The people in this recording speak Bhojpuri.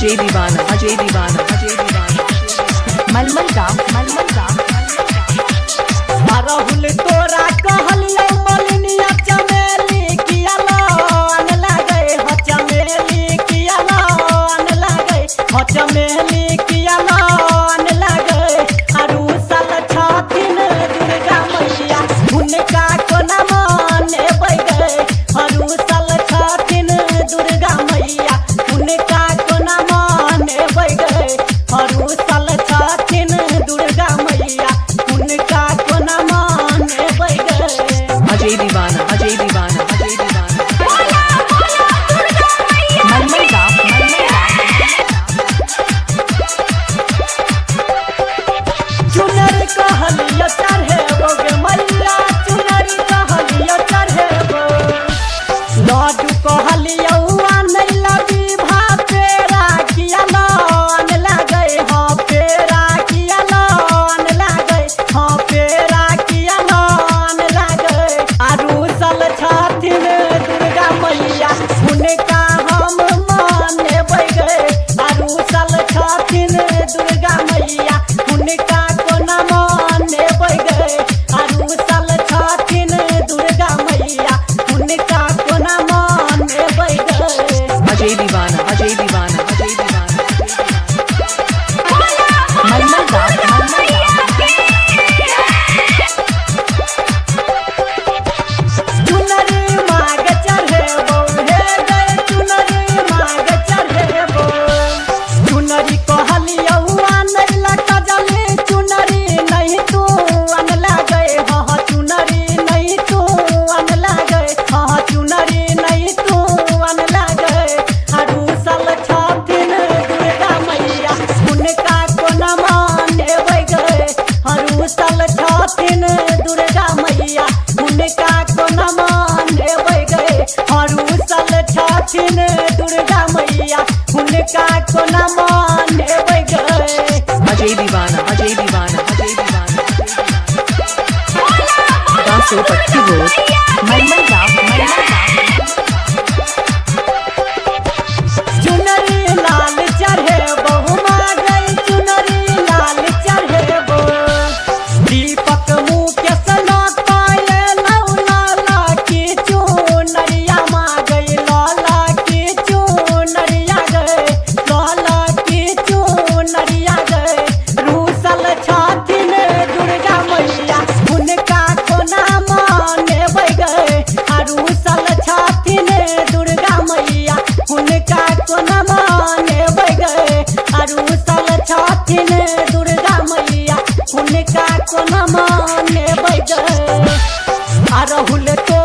अजय दीवाना अजय दीवाना अजय दीवाना मलमल गाँव राहुल तोरा कहलियो मलिनिया चमेली किया लान लागे ह चमेली किया लान लागे ह चमेली किया लान लागे आरु साल छथिन दुर्गा मैया हुनका कोना माने बैगे आरु साल छथिन दुर्गा मैया हुनका कोना माने बैगे आरु साल छथिन दुर्गा मैया हुनका कोना माने बैगे अजय दीवाना अजय दीवाना अजय दीवाना मलमल गाँव चुनर कहलियो चढ़ेबो गे मैया चुनर कहलियो चढ़ेबो लाडू कहलियो आनै लगी भापेरा किया लान लागे हाँ पेरा किया लान लागे हाँ पेरा किया लान लागे आरु सल छथिन दुर्गा मैया हुनका हम माने बैगे आरु सल छथिन दुर्गा मैया हुनका कोना माने बैगे आरु सल छथिन दुर्गा मैया हुनका कोना माने बैगे अजय दीवाना अजय दीवाना अजय दीवाना मलमल गाँव चुनरी माग चढ़ेबो हे गए चुनरी माग चढ़ेबो चुनरी कहलियो आनै लका जले चुनरी नहीं तू अन लागे हाँ चुनरी नहीं तू अन लागे हाँ चुनरी नहीं तू अन लागे आरु साल छथिन दुर्गा मैया हुनका कोना माने बैगे आरु साल छथिन दुर्गा मैया हुनका कोना माने बैगे आरु साल छथिन दुर्गा मैया हुनका कोना माने बैगे अजय दीवाना अजय दीवाना अजय दीवाना दासो पट्टी रोड मलमल गाँव चुनरी लाल चढ़ेबो मागे चुनरी लाल चढ़ेबो दीपक मुकेश लोक पाए लौला की चुनरिया मागे लाला की चुनरिया गए लाला की चुनरिया गए रूसल छथिन दुर्गा मैया हुनका कोना माने बैगे आरु सल छथिन दुर्गा मैया हुनका कोना माने बैगे आरु सल छथिन दुर्गा मैया हुनका कोना माने बैगे आ राहुल तो